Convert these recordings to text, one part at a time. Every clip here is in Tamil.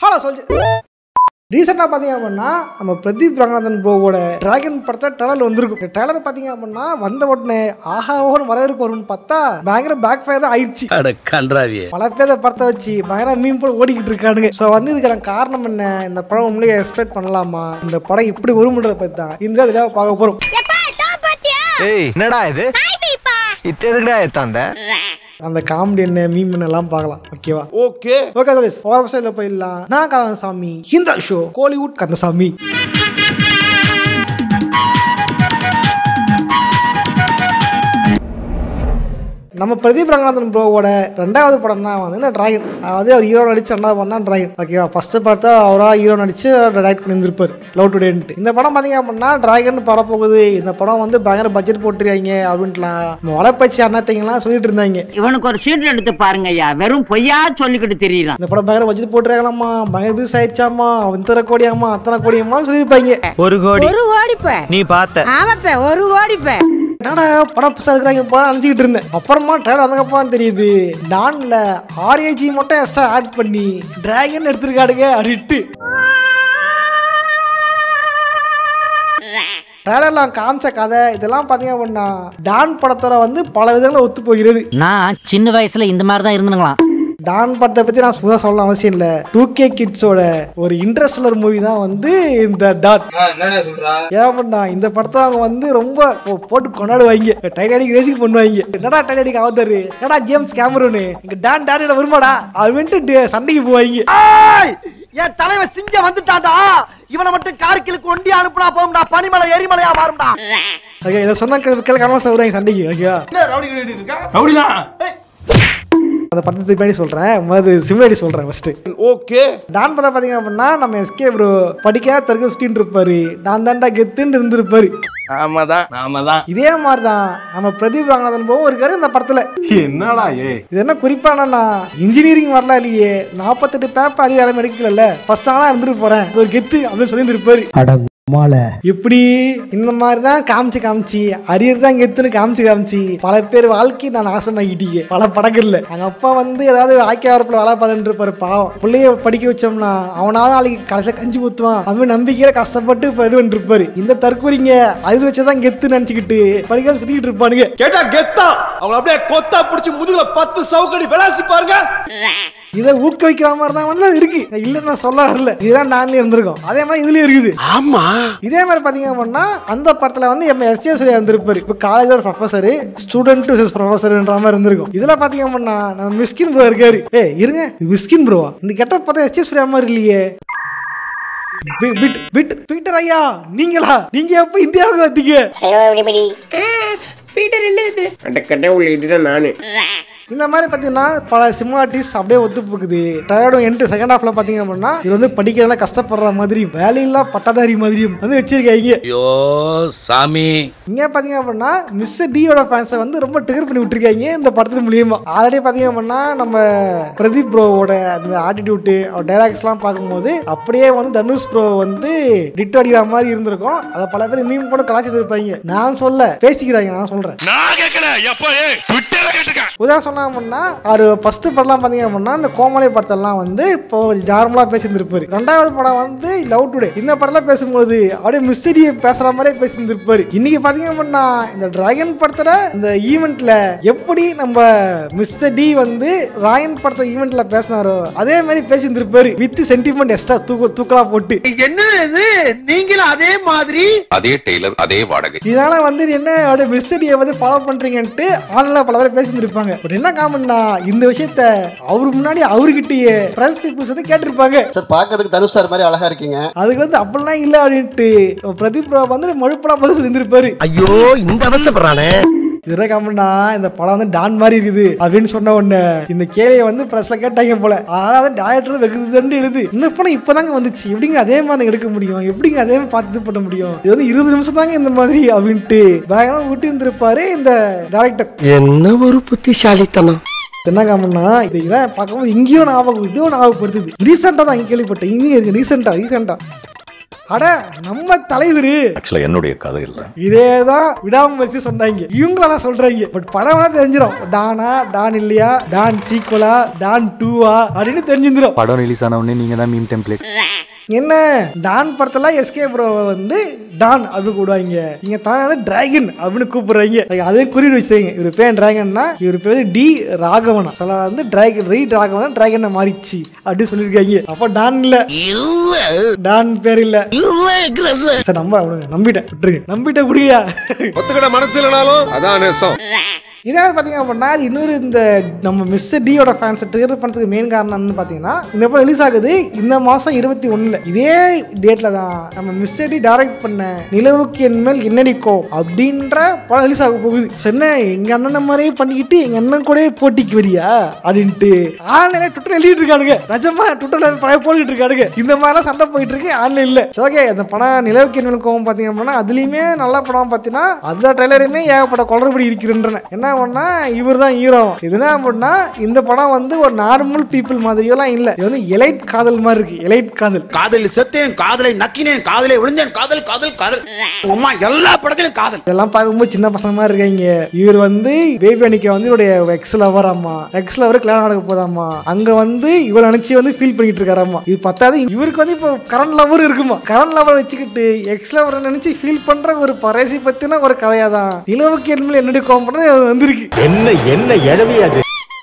ஹலோ சொல்ஜி ரீசெண்டாக பார்த்தீங்க அப்படின்னா நம்ம பிரதீப் ரங்கநாதன் ப்ரோவோட டிராகன் படத்தை ட்ரெய்லர் வந்திருக்கும். ட்ரெய்லர் பார்த்தீங்க அப்படின்னா வந்த உடனே ஆஹா ஓன்னு வரவேற்பு வரும்னு பார்த்தா பயங்கர பேக் ஃபயர் தான் ஆயிடுச்சு. பல பேர் படத்தை வச்சு பயங்கர மீன் போல ஓடிக்கிட்டு இருக்கானுங்க. ஸோ வந்து இதுக்கான காரணம் என்ன, இந்த படம் உங்களே எக்ஸ்பெக்ட் பண்ணலாமா, இந்த படம் இப்படி வரும்ன்றத பற்றி தான் இந்த இதில் பார்க்க போகிறோம். என்னடா இது அந்த காமெடி என்ன மீம் எல்லாம் பார்க்கலாம். ஓகேவா? ஓகே சைடில் போயிடலாம். நான் கந்தசாமி, இந்த ஷோ கோலிவுட் கந்தசாமி. நம்ம பிரதீப் ரங்கநாதன் ப்ரோவோட ரெண்டாவது படம் தான் வந்து இந்த டிராகன். அதாவது அவர் ஹீரோ நடிச்சு ரெண்டாவது படம் தான் டிராகன். ஓகேவா? ஃபர்ஸ்ட் பார்த்தா அவராக ஹீரோ நடிச்சு டைரக்ட் பண்ணியிருந்திருப்பார் லவ் டுடேன்ட்டு. இந்த படம் பார்த்தீங்க அப்படின்னா டிராகன் பரப்போகுது, இந்த படம் வந்து பயங்கர பட்ஜெட் போட்டுருக்காங்க அப்படின்ட்டுலாம் வளர்ப்பச்சு அண்ணாத்தீங்கலாம் சொல்லிட்டு இருந்தாங்க. இவனுக்கு ஒரு சீட் எடுத்து பாருங்க ஐயா, வெறும் பொய்யா சொல்லிக்கிட்டு தெரியலாம். இந்த படம் பயங்கர பட்ஜெட் போட்டுருக்கலாமா, பயங்கர வியூஸ் ஆயிடுச்சாமா, இத்தனை கோடியாமா அத்தனை கோடியம்மா சொல்லியிருப்பாங்க. ஒரு கோடி நீ பார்த்த ஆமாப்ப ஒரு கோடிப்ப என்னடா படம் புதுசாக இருக்கிறாங்க இப்போ நினச்சிக்கிட்டு இருந்தேன். அப்புறமா ட்ரெய்லர் வந்தப்பதான் தெரியுது டான்ல ஆர்ஏஜி மட்டும் எக்ஸ்ட்ரா ஆட் பண்ணி டிராகன் எடுத்திருக்காடுங்க அரிட்டு. ட்ரெய்லர்லாம் காமிச்ச கதை இதெல்லாம் பார்த்தீங்க அப்படின்னா டான் படத்தோட வந்து பல விதங்களில் ஒத்து போகிறது. நான் சின்ன வயசுல இந்த மாதிரி தான் இருந்துங்களாம். டான் படத்தை பற்றி நான் சும்மா சொல்ல அவசியம் இல்லை. 2K கிட்ஸோட ஒரு இன்ட்ரெஸ்டர் மூவி தான் வந்து இந்த டான். ஏன் பண்ணா இந்த படத்தை அவங்க வந்து ரொம்ப போட்டு கொண்டாடுவாங்க, டைட்டானிக் ரேசிங் பண்ணுவாங்க. என்னடா டைட்டானிக் அவதாரு, என்னடா ஜேம்ஸ் கேமரூனு, இங்க டான் டானியோட வருமாடா அப்படின்ட்டு சண்டைக்கு போவாங்க. என் தலைவன் சிங்கம் வந்துட்டாடா, இவனை மட்டும் கார்கிலுக்கு ஒண்டி அனுப்புனா போகும்டா, பனிமலை எரிமலையா மாறும்டா. ஓகே, இதை சொன்னா கேட்காம சொல்றாங்க சண்டைக்கு. ஓகேவா? அந்த படத்தை பின்னாடி சொல்றேன், சிமுலேட்டி சொல்றேன் ஃபர்ஸ்ட். ஓகே, டான் படம் பாத்தீங்க அப்படின்னா நம்ம எஸ்கே ப்ரோ படிக்காத தருக்கு சுத்தின்னு இருப்பாரு, நான் தாண்டா கெத்துன்னு இருந்திருப்பாரு. ஆமாதான் இதே மாதிரிதான் நம்ம பிரதீப் ரங்கநாதன் போவும் இருக்காரு இந்த படத்துல. என்னடா இது என்ன குறிப்பா என்னன்னா இன்ஜினியரிங் வரலாம் இல்லையே, 48 பேப்பர் அதிகாரம் எடுக்கல, ஃபர்ஸ்ட் ஆனா இருந்துட்டு போறேன் ஒரு கெத்து அப்படின்னு சொல்லி இருப்பாரு. இப்படி இந்த மாதிரி தான் காமிச்சு அரியர் தான் கெத்துன்னு காமிச்சு பல பேர் வாழ்க்கை நான் நாசமாக்கிட்டீங்க பல படங்கள்ல. எங்க அப்பா வந்து ஏதாவது ஆக்கிய வரப்புல வேலை பார்த்துட்டு இருப்பாரு. பாவம் பிள்ளைய படிக்க வச்சோம்னா அவனாவது நாளைக்கு கடைசியா கஞ்சி ஊத்துவான் அப்படின்னு நம்பிக்கையில கஷ்டப்பட்டு படிட்டு இருப்பாரு. இந்த தற்கொலைங்க அது வச்சுதான் கெத்து நினைச்சுக்கிட்டு படிக்க சுத்திக்கிட்டு இருப்பானுங்க. கேட்டா கெத்தா அவங்க அப்படியே கொத்தா பிடிச்சி முதுகுல 10 சவுக்கடி விளாசி பாருங்க. இதை ஊக்குவிக்கிற மாதிரி தான் வந்து இருக்கு, இல்லன்னு நான் சொல்ல வரல. இதுதான் நான்லயே இருந்திருக்கும், அதே மாதிரி இதுலயும் இருக்குது. ஆமா, இதே மாதிரி பாத்தீங்க அப்படின்னா அந்த படத்துல வந்து எஸ்.ஏ. சூர்யா இருந்திருப்பாரு. இப்போ காலேஜ் ஒரு ப்ரொஃபசர், ஸ்டூடெண்ட் டு ப்ரொஃபசர்ன்ற மாதிரி இருந்திருக்கும். இதுல பாத்தீங்க அப்படின்னா நம்ம மிஸ்கின் ப்ரோ இருக்காரு. இருங்க, மிஸ்கின் ப்ரோவா? இந்த கெட்ட பார்த்தா எஸ்.ஏ. சூர்யா மாதிரி இல்லையே. பீட்டர் ஐயா நீங்களா? நீங்க எப்ப இந்தியாவுக்கு வந்தீங்க? நானு இந்த மாதிரி பார்த்தீங்கன்னா பல சிமிலாரிட்டிஸ் அப்படியே ஒத்து போகுது. ட்ரையாடும் எண்ட் செகண்ட் ஹாஃப்ல பார்த்தீங்க அப்படின்னா இது வந்து படிக்கிறதெல்லாம் கஷ்டப்படுற மாதிரி வேலையில்லா பட்டதாரி மாதிரியும் வந்து வச்சிருக்காங்க. ஐயோ சாமி, இங்கே பார்த்தீங்க அப்படின்னா மிஸ்டர் டியோட ஃபேன்ஸை வந்து ரொம்ப ட்ரிகர் பண்ணி விட்டுருக்காங்க இந்த படத்துல மூலியமா. ஆல்ரெடி பார்த்தீங்க அப்படின்னா நம்ம பிரதீப் ப்ரோவோட அந்த ஆட்டிடியூட் அவர் டைலாக்ஸ்லாம் பார்க்கும்போது அப்படியே வந்து தனுஷ் ப்ரோ வந்து டிட் அடிக்கிற மாதிரி இருந்திருக்கும். அதை பல பேர் மீம் கூட கலாச்சி இருப்பாங்க. நான் சொல்ல பேசிக்கிறாங்க, நான் சொல்றேன். உதாரணம் சொன்னா அப்படின்னா அவர் ஃபர்ஸ்ட் படம்லாம் பார்த்தீங்க அப்படின்னா இந்த கோமலை படத்தெல்லாம் வந்து இப்போ நார்மலா பேசியிருந்திருப்பாரு. ரெண்டாவது படம் வந்து லவ் டுடே, இந்த படத்துல பேசும்போது அப்படியே மிஸ்டரியை பேசுற மாதிரியே பேசியிருந்திருப்பாரு. இன்னைக்கு பார்த்தீங்க அப்படின்னா இந்த டிராகன் படத்துல இந்த ஈவெண்ட்ல எப்படி நம்ம மிஸ்டர் டி வந்து டிராகன் படத்தை ஈவெண்ட்ல பேசினாரோ அதே மாதிரி பேசியிருந்திருப்பாரு, வித் சென்டிமெண்ட் எக்ஸ்ட்ரா தூக்கலா போட்டு. என்ன நீங்களும் அதே மாதிரி அதே டெய்லர் அதே வாடகை. இதனால வந்து என்ன அப்படியே மிஸ்டர் டியை வந்து ஃபாலோ பண்றீங்கன்ட்டு ஆன்லைன்ல பல பேர் பேசியிருந்திருப்பாங்க. பட் என்ன காமெண்ட்னா இந்த விஷயத்த அவருக்கு முன்னாடி அவர்கிட்டயே பிரஸ் பீப்புள்ஸ் வந்து கேட்டிருப்பாங்க. சார் பார்க்கிறதுக்கு தனுஷ் சார் மாதிரி அழகா இருக்கீங்க, அதுக்கு வந்து அப்படிலாம் இல்ல அப்படின்ட்டு பிரதீப் ப்ரோ வந்து மழுப்பலா பதில் சொல்லியிருந்திருப்பாரு. ஐயோ இந்த அவஸ்தைப்படுறானே. இதெல்லாம் காமெண்டா இந்த படம் வந்து டான் மாதிரி இருக்குது அப்படின்னு சொன்ன உடனே இந்த கேளைய வந்து பிரஸ்ல கேட்டாங்க போல. அதனால டைரக்டர் வெகுண்டு எழுது இந்த படம் இப்பதாங்க வந்துச்சு, எப்படிங்க அதே மாதிரி எடுக்க முடியும், எப்படிங்க அதே மாதிரி பார்த்து பண்ண முடியும், இது வந்து 20 நிமிஷம் தாங்க இந்த மாதிரி அப்படின்ட்டு பயங்கரமா விட்டு இருந்திருப்பாரு இந்த டைரக்டர். என்ன ஒரு புத்திசாலித்தனம். என்ன காமெண்ட்னா இதான் பார்க்கும்போது இங்கேயும் ஞாபகம் இதுவும் ஞாபகப்படுத்துது. ரீசெண்டா தான் இங்க கேள்விப்பட்டேன். இங்க இருக்கு ரீசெண்டா அட நம்ம தலைவர் ஆக்சுவலா என்னுடைய கதை இல்ல, இதேதான் விடாமுயற்சி சொன்னாங்க, இவங்களதான் சொல்றாங்க. பட் படம் தெரிஞ்சிடும் டானா டான் இல்லையா, டான் சீக்வலா, டான் 2வா அப்படின்னு தெரிஞ்சிடும். படம் ரிலீஸ் ஆன உடனே நீங்க தான் மீம் டெம்ப்ளேட். என்ன டான் படத்துல எஸ்கே ப்ரோ வந்து டான் அப்படின்னு கூடுவாங்க, இங்க தான் வந்து டிராகன் அப்படின்னு கூப்பிடுறாங்க. அதே குறியீடு வச்சுருங்க, இவர் பேர் டிராகன்னா இவர் பேர் டி ராகவனா, சில வந்து டிராகன் ரீ ராகவனா டிராகனை மாறிச்சு அப்படின்னு சொல்லியிருக்காங்க. அப்ப டான் இல்ல, டான் பேர் இல்ல. சார் நம்பிட்டேன் விட்டுருங்க, நம்பிட்டேன் குடியா ஒத்துக்கிட மனசு இல்லனாலும் அதான் நேசம். இதாவது பார்த்தீங்க அப்படின்னா அது இன்னொரு இந்த நம்ம மிஸ்டர் டியோட ஃபேன்ஸை ட்ரிகர் பண்ணுறதுக்கு மெயின் காரணம்னு பார்த்தீங்கன்னா இந்த படம் ரிலீஸ் ஆகுது இந்த மாதம் 21. இதே டேட்டில் தான் நம்ம மிஸ்டர் டி டைரக்ட் பண்ண நிலவுக்கு என்மேல் என்னடிக்கோ அப்படின்ற படம் ரிலீஸ் ஆக போகுது. சொன்ன எங்கள் அண்ணனை மாதிரியே பண்ணிக்கிட்டு எங்கள் அண்ணன் கூட போட்டிக்கு வரியா அப்படின்ட்டு ஆன்லைனில் ட்விட்டர் எழுதிட்டு இருக்கானுங்க. நிஜமா ட்விட்டரில் போட்டுக்கிட்டு இருக்கானுங்க. இந்த மாதிரிலாம் சண்டை போயிட்டு இருக்கு ஆன்லைனில். ஓகே, அந்த படம் நிலவுக்கு என்மேல் கோவம் பார்த்தீங்க அப்படின்னா அதுலேயுமே நல்ல படம் பார்த்தீங்கன்னா அந்த ட்ரெய்லருமே ஏகப்பட்ட குளறுபடி இருக்கிறன்றன. என்ன பண்ணா இவர் தான் ஹீரோ. இதுனா அப்படின்னா இந்த படம் வந்து ஒரு நார்மல் பீப்புள் மாதிரியெல்லாம் இல்ல, இது வந்து எலைட் காதல் மாதிரி இருக்கு. எலைட் காதல், காதலில் செத்தேன், காதலை நக்கினேன், காதலை விழுந்தேன், காதல் காதல் காதல் அம்மா எல்லா படத்திலும் காதல். இதெல்லாம் பார்க்கும்போது சின்ன பசங்க மாதிரி இருக்காங்க. இவர் வந்து பேபி அனிகா வந்து இவருடைய எக்ஸ் லவர் அம்மா, எக்ஸ் லவர் கல்யாணம் நடக்க போதாமா, அங்க வந்து இவளை நினைச்சு வந்து ஃபீல் பண்ணிட்டு இருக்காராமா. இது பத்தாது இவருக்கு வந்து இப்போ கரண்ட் லவர் இருக்குமா, கரண்ட் லவர் வச்சுக்கிட்டு எக்ஸ் லவர் நினைச்சு ஃபீல் பண்ற ஒரு பரேசி பத்தின ஒரு கதையாதான் நிலவுக்கு என்மேல் என்னடி கோவம் வந்து என்ன என்ன எழவியாது.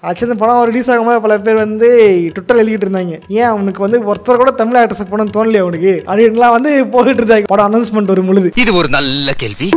ஆக்சுவலி இந்த படம் ரிலீஸ் ஆகும்போது பல பேர் வந்து ட்விட்டர் எழுதிட்டு இருந்தாங்க, ஏன் அவனுக்கு வந்து ஒருத்தர் கூட தமிழ் ஆக்டர்ஸ் போகணும்னு தோணலையே அவனுக்கு அப்படின்லாம் வந்து போயிட்டு இருந்தாங்க படம் அனௌன்ஸ்மெண்ட் வரும் பொழுது. இது ஒரு நல்ல கேள்வி.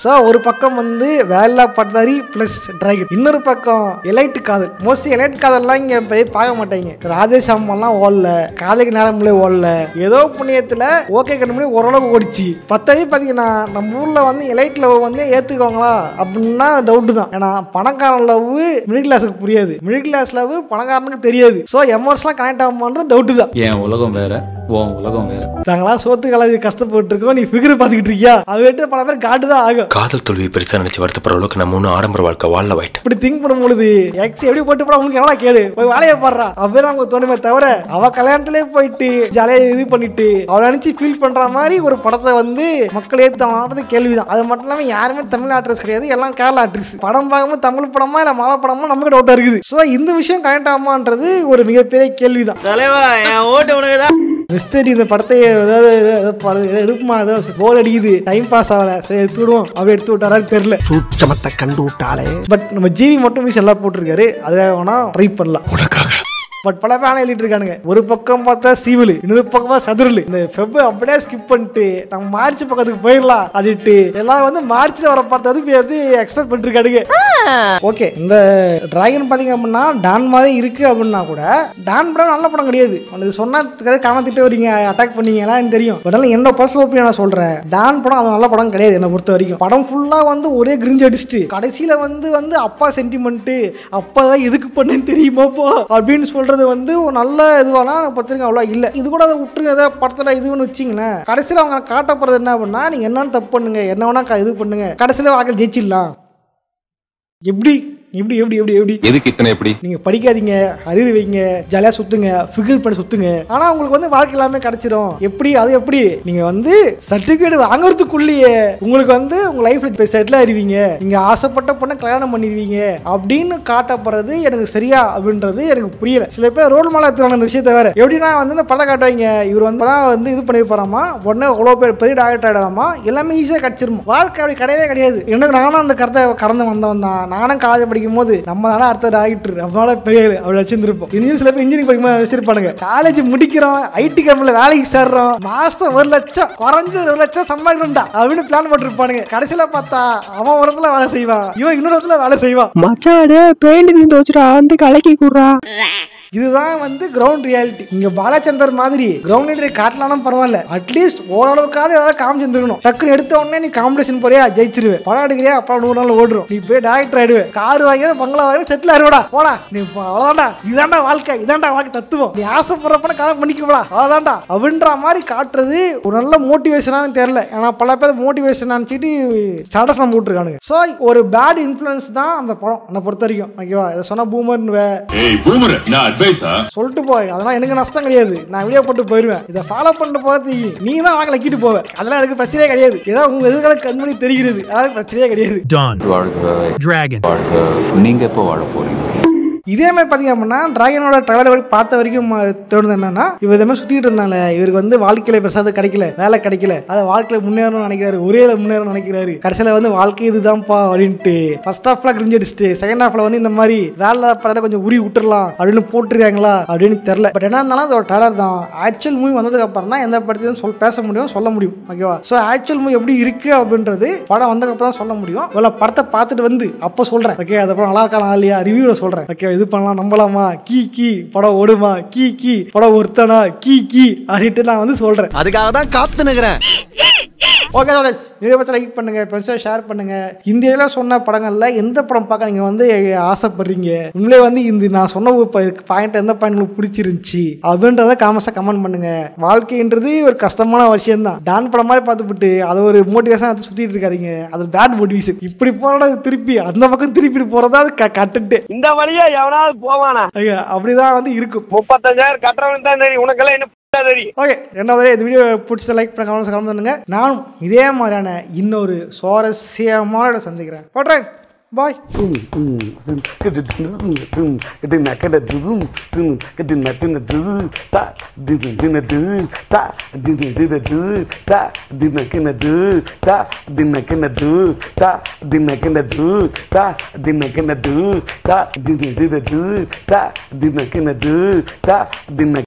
ஸோ ஒரு பக்கம் வந்து வேலா பட்டதாரி பிளஸ் டிராகன், இன்னொரு பக்கம் எலைட் காதல். மோஸ்ட்லி எலைட் காதல்லாம் இங்கே போய் பார்க்க மாட்டாங்க. ராதேஷாமெல்லாம் ஓடல, காதைக்கு நேரம்லே ஓடல, ஏதோ புண்ணியத்தில் ஓகே கண்டுபிடி ஓரளவுக்கு ஓடிச்சு. பத்தது பார்த்தீங்கன்னா நம்ம ஊரில் வந்து எலைட் லவ் வந்து ஏற்றுக்குவாங்களா அப்படின்னா டவுட்டு தான். ஏன்னா பணக்காரன் லவ் மிடில் கிளாஸுக்கு புரியாது, மிடில் கிளாஸ் லவ் பணக்காரனுக்கு தெரியாது. ஸோ எமோஷனலாக கனெக்ட் ஆகுமான்றது டவுட்டு தான். என் உலகம் வேற, உன் உலகம் வேற. நாங்களாம் சோத்து கலவி கஷ்டப்பட்டு இருக்கோம், நீ ஃபிகர் பார்த்துக்கிட்டு இருக்கியா, அது விட்டு பல பேர் காட்டு தான் ஆகும். காதல் தோல்வி பெருசா நினைச்சு வருத்தப்படுற அளவுக்கு நம்ம ஒன்னும் ஆடம்பர வாழ்க்கை வாழ வாய்ட்டு இப்படி திங்க் பண்ணும் பொழுது எக்ஸ் எப்படி போட்டு போட உங்களுக்கு எவ்வளோ கேடு, போய் வேலையை பாடுறா அப்படின்னு அவங்க தோணுமே தவிர அவ கல்யாணத்திலே போயிட்டு ஜாலியாக இது பண்ணிட்டு அவளை நினைச்சு ஃபீல் பண்ற மாதிரி ஒரு படத்தை வந்து மக்கள் ஏற்ற கேள்விதான். அது மட்டும் இல்லாமல் யாருமே தமிழ் ஆக்ட்ரஸ் கிடையாது, எல்லாம் கேரளா ஆக்ட்ரஸ். படம் பார்க்கும்போது தமிழ் படமா இல்லை மழை படமா நமக்கு டவுட்டா இருக்குது. ஸோ இந்த விஷயம் கனெக்ட் ஆகுமான்றது ஒரு மிகப்பெரிய கேள்விதான். மிஸ்டர் இந்த படத்தை ஏதாவது எடுப்புமா, ஏதாவது போர் அடிக்குது, டைம் பாஸ் ஆகல, சரி எடுத்து விடுவோம் அப்படி எடுத்து விட்டாரான்னு தெரியல. சூச்சமத்தை கண்டு விட்டாலே. பட் நம்ம ஜிவி மட்டும் விஷயம் எல்லாம் போட்டிருக்காரு, அதுக்காக வேணா ட்ரை பண்ணலாம். பட் பல பேர் எழுதிட்டு இருக்கானுங்க. ஒரு பக்கம் பார்த்தா சிவில், இன்னொரு பக்கமா சதுரல். இந்த ஃபெப் அப்படியே ஸ்கிப் பண்ணிட்டு நம்ம மார்ச் பக்கத்துக்கு போயிடலாம் அப்படின்ட்டு எல்லாம் வந்து மார்ச்ல வர பார்த்தது வந்து எக்ஸ்பெக்ட் பண்ணிருக்கானுங்க. ஓகே, இந்த டிராகன் பாத்தீங்க அப்படின்னா டான் மாதிரி இருக்கு அப்படின்னா கூட டான் படம் நல்ல படம் கிடையாது. அது சொன்னா காமத்திட்டு வரீங்க, அட்டாக் பண்ணீங்களா தெரியும். அதனால என்னோட பர்சனல் ஒப்பீனியன் நான் சொல்றேன், டான் படம் அது நல்ல படம் கிடையாது என்னை பொறுத்த வரைக்கும். படம் ஃபுல்லா வந்து ஒரே கிரிஞ்சு அடிச்சுட்டு கடைசியில வந்து அப்பா சென்டிமெண்ட், அப்பா தான் எதுக்கு பண்ணேன்னு தெரியுமா போ அப்படின்னு சொல்ற வந்து ஒரு நல்ல இதுவானா பத்திரிக்கை அவ்வளோ இல்லை. இது கூட அதை விட்டுருங்க, ஏதாவது படத்தில் இதுன்னு வச்சிங்களேன். கடைசியில் அவங்க காட்டப்படுறது என்ன பண்ணா, நீங்கள் என்னன்னு தப்பு பண்ணுங்க, என்ன வேணா இது பண்ணுங்க, கடைசியில் வாக்கில் ஜெயிச்சிடலாம். எப்படி எப்படி எப்படி எப்படி எப்படி எதுக்கு இத்தனை எப்படி? நீங்க படிக்காதீங்க, அறிவு வைங்க, ஜாலியா சுத்துங்க, ஃபிகர் பண்ணி சுத்துங்க, ஆனா உங்களுக்கு வந்து வாழ்க்கை எல்லாமே கிடைச்சிடும். எப்படி அது எப்படி நீங்க வந்து சர்டிபிகேட் வாங்குறதுக்குள்ளேயே உங்களுக்கு வந்து உங்க லைஃப்ல செட்டில் ஆயிருவீங்க, நீங்க ஆசைப்பட்ட பொண்ணை கல்யாணம் பண்ணிடுவீங்க அப்படின்னு காட்டப்படுறது எனக்கு சரியா அப்படின்றது எனக்கு புரியல. சில பேர் ரோல் மாடல் எடுத்துவாங்க இந்த விஷயத்த. வேற எப்படின்னா வந்து இந்த படம் காட்டுவாங்க, இவர் வந்து இது பண்ணி போறாமா, உடனே அவ்வளோ பேர் பெரிய டாக்டர் ஆயிடலாமா, எல்லாமே ஈஸியாக கிடைச்சிருமா. வாழ்க்கை அப்படி கிடையவே கிடையாது. எனக்கு நானும் அந்த கருத்தை கடந்து வந்தவன் தான். நானும் காலேஜ் படிக்கும் போது நம்ம தானே அடுத்த டாக்டர் நம்மளால பெரிய அப்படி வச்சிருப்போம். இன்னும் சில பேர் இன்ஜினியரிங் படிக்கும் வச்சிருப்பானுங்க. காலேஜ் முடிக்கிறோம், ஐடி கம்பெனில வேலைக்கு சேர்றோம், மாசம் 1 லட்சம் குறைஞ்சது 1 லட்சம் சம்பாதிக்கணும்டா அப்படின்னு பிளான் போட்டுருப்பானுங்க. கடைசியில பார்த்தா அவன் ஒரு இடத்துல வேலை செய்வான், இவன் இன்னொரு இடத்துல வேலை செய்வான். மச்சாடு பெயிண்ட் நீ தோச்சுடா வந்து கலக்கி கூடுறா. இதுதான் வந்து கிரவுண்ட் ரியாலிட்டி. இங்க பாலச்சந்தர் மாதிரி கிரவுண்ட் ரியாலிட்டி காட்டலாம் பரவாயில்ல, அட்லீஸ்ட் ஓரளவுக்காவது ஏதாவது காமிச்சிருந்துருக்கணும். டக்குன்னு எடுத்த உடனே நீ காம்படிஷன் போறியா ஜெயிச்சிருவேன், படம் எடுக்கிறியா அப்பா 100 நாள் ஓடுறோம், நீ போய் டாக்டர் ஆயிடுவேன், கார் வாங்கிற பங்களா வாங்கி செட்டில் ஆயிடுவா போடா, நீ அவ்வளவுதான்டா, இதாண்டா வாழ்க்கை, இதாண்டா வாழ்க்கை தத்துவம், நீ ஆசைப்படுறப்ப கல்யாணம் பண்ணிக்கப்படா அவ்வளவுதான்டா அப்படின்ற மாதிரி காட்டுறது ஒரு நல்ல மோட்டிவேஷனானு தெரியல. ஏன்னா பல பேர் மோட்டிவேஷன் நினைச்சிட்டு ஸ்டேட்டஸ் நம்ம போட்டுருக்கானுங்க. ஸோ ஒரு பேட் இன்ஃபுளுன்ஸ் தான் அந்த படம் என்னை பொறுத்த வரைக்கும். ஓகேவா, இதை சொன்னா பூமர்னு சொல்லிட்டு போய் அதெல்லாம் எனக்கு நஷ்டம் கிடையாது. நான் வீடியோ போட்டு போயிருவேன். இதை ஃபாலோ பண்ணிட்டு போறது நீ தான் வாங்க லக்கிட்டு போவேன். அதெல்லாம் எனக்கு பிரச்சனையே கிடையாது. ஏன்னா உங்க எதிர்கால கண்மணி தெரிகிறது. அதாவது பிரச்சனையே கிடையாது. நீங்க எப்போ வாழ போறீங்க? இதே மாதிரி பார்த்தீங்க அப்படின்னா டிராகனோட ட்ரைலர் பார்த்த வரைக்கும் தோணுது என்னன்னா, இவர் இதே மாதிரி சுற்றிட்டு இருந்தால இவருக்கு வந்து வாழ்க்கையில பெருசாக கிடைக்கல, வேலை கிடைக்கல, அதை வாழ்க்கையில முன்னேறணும்னு நினைக்கிறாரு, ஒரே முன்னேறணும்னு நினைக்கிறாரு. கடைசியில் வந்து வாழ்க்கை இதுதான்ப்பா அப்படின்ட்டு ஃபர்ஸ்ட் ஹாஃப்ல கிரிஞ்சு அடிச்சுட்டு செகண்ட் ஹாஃப்ல வந்து இந்த மாதிரி வேலை படத்தை கொஞ்சம் உரி விட்டுறலாம் அப்படின்னு போட்டுருக்காங்களா அப்படின்னு தெரியல. பட் என்ன இருந்தாலும் அது ஒரு ட்ரைலர் தான். ஆக்சுவல் மூவி வந்ததுக்கு அப்புறம் தான் எந்த படத்தையும் பேச முடியும், சொல்ல முடியும். ஓகேவா? ஸோ ஆக்சுவல் மூவி எப்படி இருக்கு அப்படின்றது படம் வந்ததுக்கு அப்புறம் தான் சொல்ல முடியும். இவ்வளோ படத்தை பார்த்துட்டு வந்து அப்போ சொல்றேன். ஓகே, அதுக்கப்புறம் நல்லா இருக்கலாம் இல்லையா ரிவ்யூல சொல்றேன். ஓகே, இது பண்ணலாம், நம்பலாமா, கீ படம் ஓடுமா, கீ படம் ஒருத்தனா, கீ அப்படின்ட்டு நான் வந்து சொல்றேன். அதுக்காக தான் காத்து நிக்கிறேன். ஓகே நிறைய பட்சம் லைக் பண்ணுங்க, பெருசாக ஷேர் பண்ணுங்க. இந்த இதெல்லாம் சொன்ன படங்கள்ல எந்த படம் பார்க்க நீங்க வந்து ஆசைப்படுறீங்க, உங்களே வந்து இந்த நான் சொன்ன பாயிண்ட் எந்த பாயிண்ட் உங்களுக்கு பிடிச்சிருந்துச்சு அப்படின்றத காமர்ஸா கமெண்ட் பண்ணுங்க. வாழ்க்கைன்றது ஒரு கஷ்டமான விஷயம் தான். டான் படம் மாதிரி பார்த்துட்டு அதை ஒரு மோட்டிவேஷன் எடுத்து சுத்திட்டு இருக்காதீங்க. அது பேட் மோட்டிவேஷன். இப்படி போறத திருப்பி அந்த பக்கம் திருப்பி போறதா கட்டுட்டு இந்த வழியா எவனாவது போவானா அப்படிதான் வந்து இருக்கும். 35,000 கட்டுறவன் தான் தெரியும், உனக்கெல்லாம் என்ன தெரியும். ஓகே, ரெண்டாவது இந்த வீடியோ பிடிச்ச லைக் பண்ண கமெண்ட் பண்ணுங்க. நானும் இதே மாதிரியான இன்னொரு சுவாரஸ்யமான சந்திக்கிறேன். போட்றேன், பாய்.